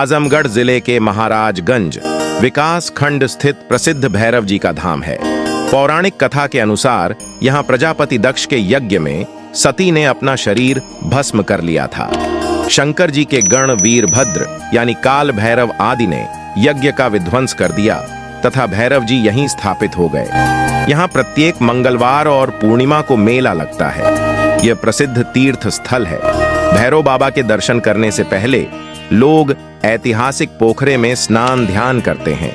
आजमगढ़ जिले के महाराजगंज विकास खंड स्थित प्रसिद्ध भैरव जी का धाम है। पौराणिक कथा के अनुसार यहाँ प्रजापति दक्ष के यज्ञ में सती ने अपना शरीर भस्म कर लिया था। शंकर जी के गण वीरभद्र यानी काल भैरव आदि ने यज्ञ का विध्वंस कर दिया तथा भैरव जी यहीं स्थापित हो गए। यहाँ प्रत्येक मंगलवार और पूर्णिमा को मेला लगता है। यह प्रसिद्ध तीर्थ स्थल है। भैरव बाबा के दर्शन करने से पहले लोग ऐतिहासिक पोखरे में स्नान ध्यान करते हैं।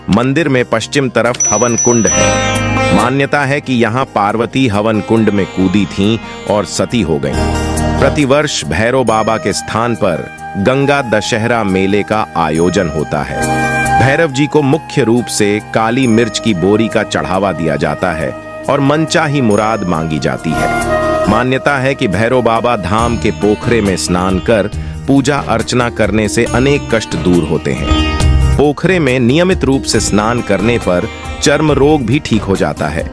मंदिर में पश्चिम तरफ हवन कुंड है। मान्यता है कि यहाँ पार्वती हवन कुंड में कूदी थीं और सती हो गईं। प्रतिवर्ष भैरव बाबा के स्थान पर गंगा दशहरा मेले का आयोजन होता है। भैरव जी को मुख्य रूप से काली मिर्च की बोरी का चढ़ावा दिया जाता है और मनचाही मुराद मांगी जाती है। मान्यता है कि भैरव बाबा धाम के पोखरे में स्नान कर पूजा अर्चना करने से अनेक कष्ट दूर होते हैं। पोखरे में नियमित रूप से स्नान करने पर चर्म रोग भी ठीक हो जाता है।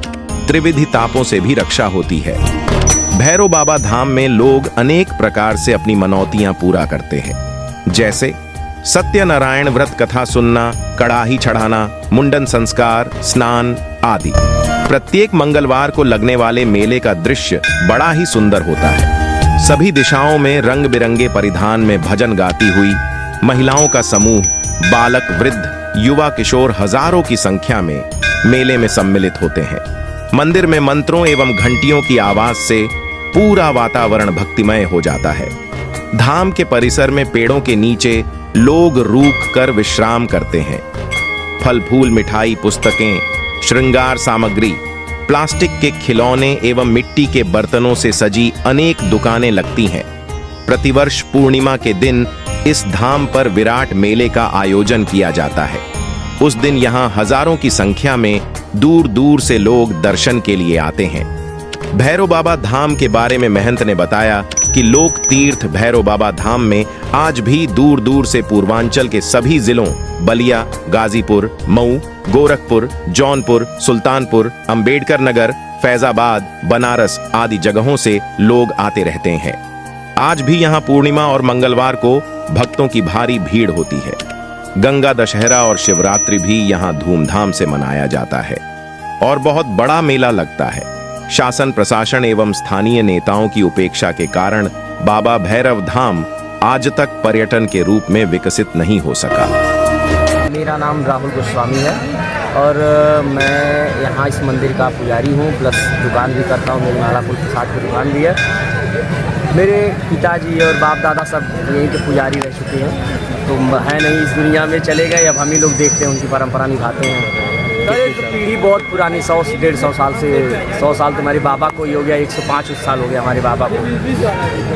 त्रिविधि तापों से भी रक्षा होती है। भैरव बाबा धाम में लोग अनेक प्रकार से अपनी मनौतियां पूरा करते हैं, जैसे सत्यनारायण व्रत कथा सुनना, कड़ाही चढ़ाना, मुंडन संस्कार, स्नान आदि। प्रत्येक मंगलवार को लगने वाले मेले का दृश्य बड़ा ही सुंदर होता है। सभी दिशाओं में रंग बिरंगे परिधान में भजन गाती हुई महिलाओं का समूह, बालक वृद्ध युवा किशोर हजारों की संख्या में मेले में सम्मिलित होते हैं। मंदिर में मंत्रों एवं घंटियों की आवाज से पूरा वातावरण भक्तिमय हो जाता है। धाम के परिसर में पेड़ों के नीचे लोग रुक कर विश्राम करते हैं। फल फूल, मिठाई, पुस्तकें, श्रृंगार सामग्री, प्लास्टिक के खिलौने एवं मिट्टी के बर्तनों से सजी अनेक दुकानें लगती हैं। प्रतिवर्ष पूर्णिमा के दिन इस धाम पर विराट मेले का आयोजन किया जाता है। उस दिन यहाँ हजारों की संख्या में दूर दूर से लोग दर्शन के लिए आते हैं। भैरव बाबा धाम के बारे में महंत ने बताया कि लोक तीर्थ भैरव बाबा धाम में आज भी दूर दूर से पूर्वांचल के सभी जिलों बलिया, गाजीपुर, मऊ, गोरखपुर, जौनपुर, सुल्तानपुर, अंबेडकर नगर, फैजाबाद, बनारस आदि जगहों से लोग आते रहते हैं। आज भी यहाँ पूर्णिमा और मंगलवार को भक्तों की भारी भीड़ होती है। गंगा दशहरा और शिवरात्रि भी यहाँ धूमधाम से मनाया जाता है और बहुत बड़ा मेला लगता है। शासन प्रशासन एवं स्थानीय नेताओं की उपेक्षा के कारण बाबा भैरव धाम आज तक पर्यटन के रूप में विकसित नहीं हो सका। मेरा नाम राहुल गोस्वामी है और मैं यहाँ इस मंदिर का पुजारी हूँ, प्लस दुकान भी करता हूँ। मेरी मालापुर प्रसाद की दुकान भी है। मेरे पिताजी और बाप दादा सब यहीं के पुजारी रह चुके हैं, तो है नहीं इस दुनिया में, चले गए। अब हम ही लोग देखते हैं, उनकी परंपरा निभाते हैं। तो पीढ़ी बहुत पुरानी, 100-150 साल से, 100 साल तो हमारे बाबा को ही हो गया, 105 साल हो गया हमारे बाबा को।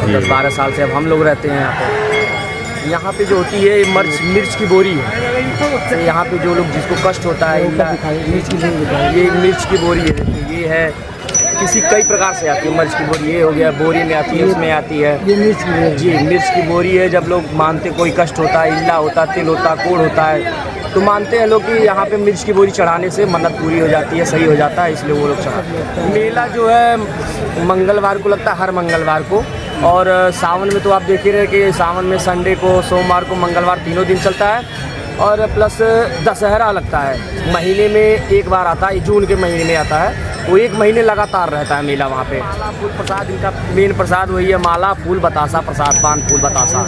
10-12 साल से अब हम लोग रहते हैं यहाँ पे। यहाँ पे जो होती है मिर्च की बोरी है। तो यहाँ पे जो लोग जिसको कष्ट होता है, ये मिर्च की बोरी है। ये है किसी कई प्रकार से आती है मिर्च की बोरी। ये हो गया बोरी में आती है, उसमें आती है ये मिर्च की जी मिर्च की बोरी है। जब लोग मानते कोई कष्ट होता है, इल्ला होता है, तिल होता है, कोढ़ होता है, तो मानते हैं लोग कि यहाँ पे मिर्च की बोरी चढ़ाने से मन्नत पूरी हो जाती है, सही हो जाता है, इसलिए वो लोग चढ़ाते हैं। मेला जो है मंगलवार को लगता है, हर मंगलवार को। और सावन में तो आप देख ही रहे कि सावन में संडे को, सोमवार को, मंगलवार तीनों दिन चलता है। और प्लस दशहरा लगता है, महीने में एक बार आता है, जून के महीने में आता है। वो 1 महीने लगातार रहता है मेला वहाँ पे। फूल प्रसाद, इनका मेन प्रसाद वही है, माला, फूल बतासा प्रसाद, पान फूल बतासा।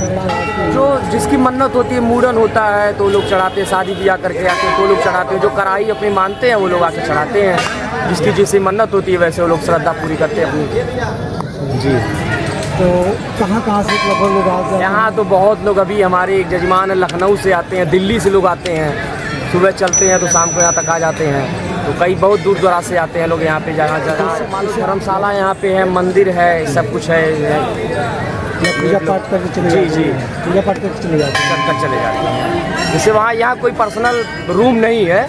जो जिसकी मन्नत होती है, मूड़न होता है तो लोग चढ़ाते हैं, शादी ब्याह करके आते हैं तो लोग चढ़ाते हैं। जो कढ़ाई अपनी मानते हैं वो लोग आके चढ़ाते हैं। जिसकी जैसी मन्नत होती है वैसे वो लोग श्रद्धा पूरी करते हैं अपनी। जी, तो कहाँ से लगभग लोग आते हैं? यहाँ तो बहुत लोग, अभी हमारे एक जजमान लखनऊ से आते हैं, दिल्ली से लोग आते हैं। सुबह चलते हैं तो शाम को यहाँ तक आ जाते हैं। तो कई बहुत दूर दराज से आते हैं लोग यहाँ पे। जगह धर्मशाला यहाँ पे है, मंदिर है, सब कुछ है। पूजा पाठ करके चले जी जी पूजा पाठ करके चले जाते हैं, सब चले जाते हैं। जैसे वहाँ यहाँ कोई पर्सनल रूम नहीं है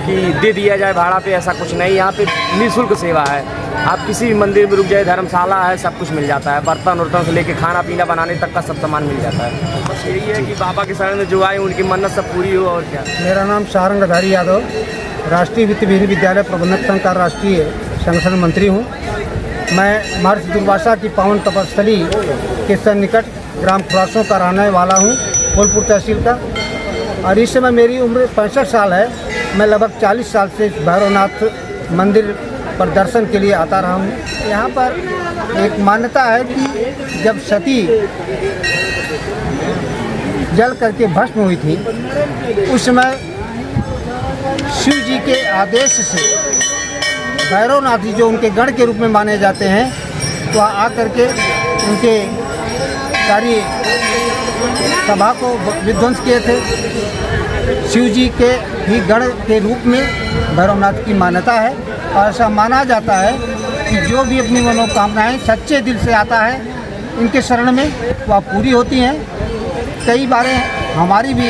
कि दे दिया जाए भाड़ा पे, ऐसा कुछ नहीं। यहाँ पे निःशुल्क सेवा है। आप किसी भी मंदिर में रुक जाए, धर्मशाला है, सब कुछ मिल जाता है। बर्तन उर्तन से लेके खाना पीना बनाने तक का सब सामान मिल जाता है। बस यही है कि बाबा के शरण में जो आए उनकी मन्नत सब पूरी हो। और क्या। मेरा नाम सारंगधारी यादव, राष्ट्रीय वित्त विद्यालय प्रबंधक संघ का राष्ट्रीय संगठन मंत्री हूँ। मैं महर्षि दुर्वासा की पावन तपस्थली के सन्निकट ग्राम खुरासों का रहने वाला हूँ। फूलपुर तहसील का। और इस समय मेरी उम्र 65 साल है। मैं लगभग 40 साल से भैरवनाथ मंदिर पर दर्शन के लिए आता रहा हूँ। यहाँ पर एक मान्यता है कि जब सती जल करके भस्म हुई थी, उस समय शिव जी के आदेश से भैरवनाथ जी, जो उनके गण के रूप में माने जाते हैं, वह आकर के उनके सारी सभा को विध्वंस किए थे। शिव जी के ही गण के रूप में भैरवनाथ की मान्यता है। और ऐसा माना जाता है कि जो भी अपनी मनोकामनाएं सच्चे दिल से आता है इनके शरण में, वह पूरी होती हैं। कई बार हमारी भी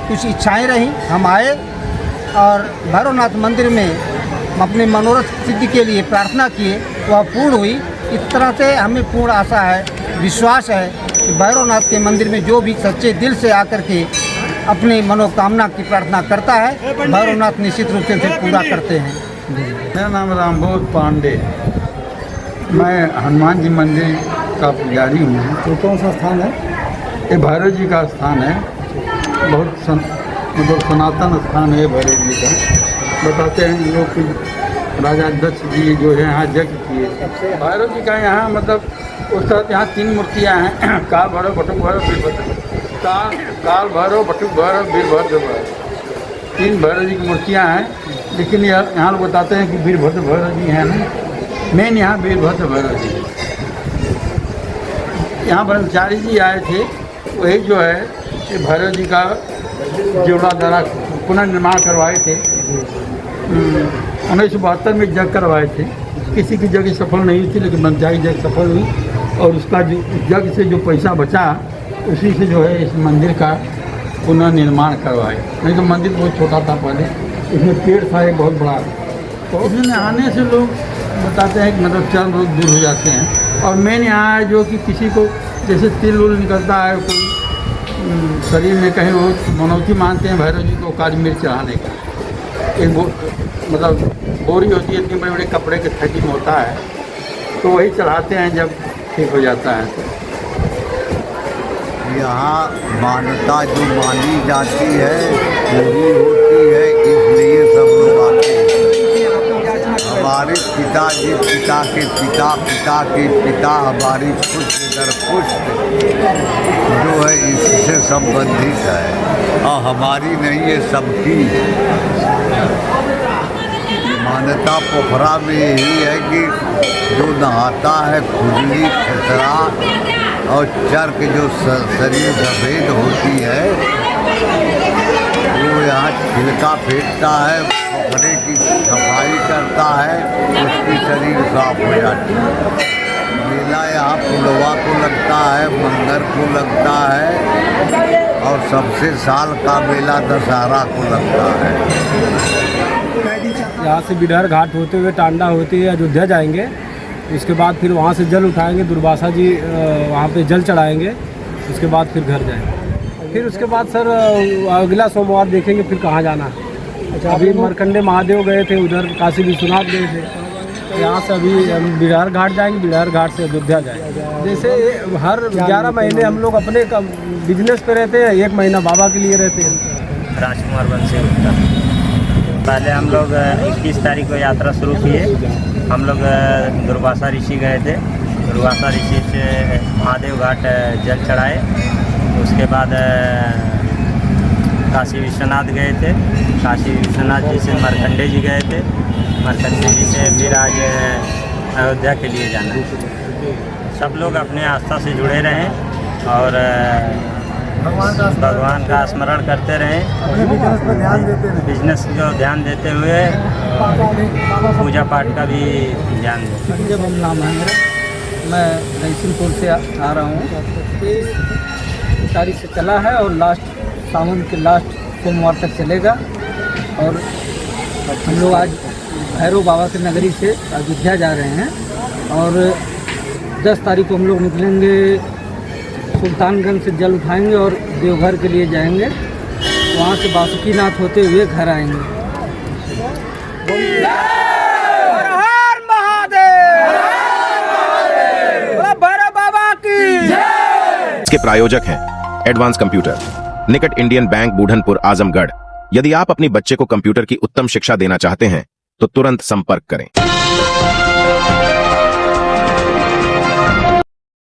कुछ इच्छाएं रहीं, हम आए और भैरवनाथ मंदिर में अपने मनोरथ सिद्धि के लिए प्रार्थना किए, वह पूर्ण हुई। इस तरह से हमें पूर्ण आशा है, विश्वास है कि भैरवनाथ के मंदिर में जो भी सच्चे दिल से आकर के अपनी मनोकामना की प्रार्थना करता है, भैरवनाथ निश्चित रूप से पूरा करते हैं। मेरा नाम रामबोध पांडे, मैं हनुमान जी मंदिर का पुजारी हूँ। तो कौन सा स्थान है? ये भैरव जी का स्थान है। बहुत मतलब सनातन स्थान है भैरव जी का। बताते हैं लोग कि राजा दक्ष जी जो है यहाँ यज्ञ किए। भैरव जी का यहाँ मतलब उस तरह यहाँ 3 मूर्तियाँ हैं। काल भैरव, बटुक भैरव, वीरभद्र। काल भैरव, बटुक भैरव, वीरभद्र भैरव, 3 भैरव जी की मूर्तियाँ हैं। लेकिन यहाँ लोग बताते हैं कि वीरभद्र भैरव जी हैं ना, मेन यहाँ वीरभद्र भैरव जी। यहाँ ब्रह्मचारी जी आए थे, वही जो है ये भैरव जी का जीर्णोद्धार पुनर्निर्माण करवाए थे। 1972 में यज्ञ करवाए थे। किसी की जगह सफल नहीं हुई थी, लेकिन ब्रह्मचारी यज्ञ सफल हुई। और उसका जो यज्ञ से जो पैसा बचा, उसी से जो है इस मंदिर का पुनर्निर्माण करवाए। नहीं तो मंदिर बहुत छोटा था पहले, इसमें पेड़ था एक बहुत बड़ा। तो उसमें नहाने से लोग बताते हैं कि मतलब चर्म रोग दूर हो जाते हैं। और मेन यहाँ है जो कि किसी को जैसे तिल उल निकलता है, कोई शरीर में कहीं वो मनौती मानते हैं भैरव जी को काली मिर्च चढ़ाने का। एक मतलब बोरी होती है, इतनी बड़े बड़े कपड़े के थैली में होता है, तो वही चढ़ाते हैं जब ठीक हो जाता है। तो यहाँ मान्यता जो मानी जाती है पूरी होती है, इसलिए सब लोग आते हैं। हमारे पिताजी, पिता के पिता, पिता के पिता, हमारी पुष्ट दर पुष्ट जो है इससे संबंधित है। और हमारी नहीं है, सबकी मान्यता पोखरा में यही है कि जो नहाता है खुजली, खसरा और चर्क जो शरीर सफ़ेद होती है, वो यहाँ छिलका फेंकता है, पोखरे की सफाई करता है, उसकी शरीर साफ हो जाती है। मेला यहाँ पुलवा को लगता है, मंगर को लगता है, और सबसे साल का मेला दशहरा को लगता है। यहाँ से बिडहर घाट होते हुए टांडा होते हुए अयोध्या जाएंगे। उसके बाद फिर वहाँ से जल उठाएंगे, दुर्वासा जी वहाँ पे जल चढ़ाएंगे। उसके बाद फिर घर जाएंगे। फिर उसके बाद सर अगला सोमवार देखेंगे फिर कहाँ जाना है। अच्छा, अभी मरकंडे महादेव गए थे, उधर काशी विश्वनाथ गए थे। यहाँ से अभी हम बिडहर घाट जाएंगे, बिडहर घाट से अयोध्या जाएंगे। जैसे हर 11 महीने हम लोग अपने बिजनेस पे रहते हैं, 1 महीना बाबा के लिए रहते हैं। राजकुमार बंसी गुप्ता। पहले हम लोग 21 तारीख को यात्रा शुरू किए। हम लोग दुर्वासा ऋषि गए थे। दुर्वासा ऋषि से महादेव घाट जल चढ़ाए। उसके बाद काशी विश्वनाथ गए थे। काशी विश्वनाथ जी से मरकंडे जी गए थे। मरकंडे जी से फिर आज अयोध्या के लिए जाना है। सब लोग अपने आस्था से जुड़े रहें और भगवान का स्मरण करते रहें, बिजनेस को ध्यान देते हुए पूजा पाठ का भी ध्यान दें। जब हम नाम है मैं नईसिंहपुर से आ रहा हूँ। 23 तारीख से चला है और लास्ट सावन के लास्ट सोमवार तक चलेगा। और हम लोग आज भैरव बाबा की नगरी से अयोध्या जा रहे हैं और 10 तारीख को हम लोग निकलेंगे, सुल्तानगंज से जल उठाएंगे और देवघर के लिए जाएंगे। वहाँ से बासुकीनाथ होते हुए घर आएंगे। हर हर महादेव, भैरव बाबा की जय। इसके प्रायोजक हैं एडवांस कंप्यूटर, निकट इंडियन बैंक, बूढ़नपुर, आजमगढ़। यदि आप अपनी बच्चे को कंप्यूटर की उत्तम शिक्षा देना चाहते हैं तो तुरंत संपर्क करें।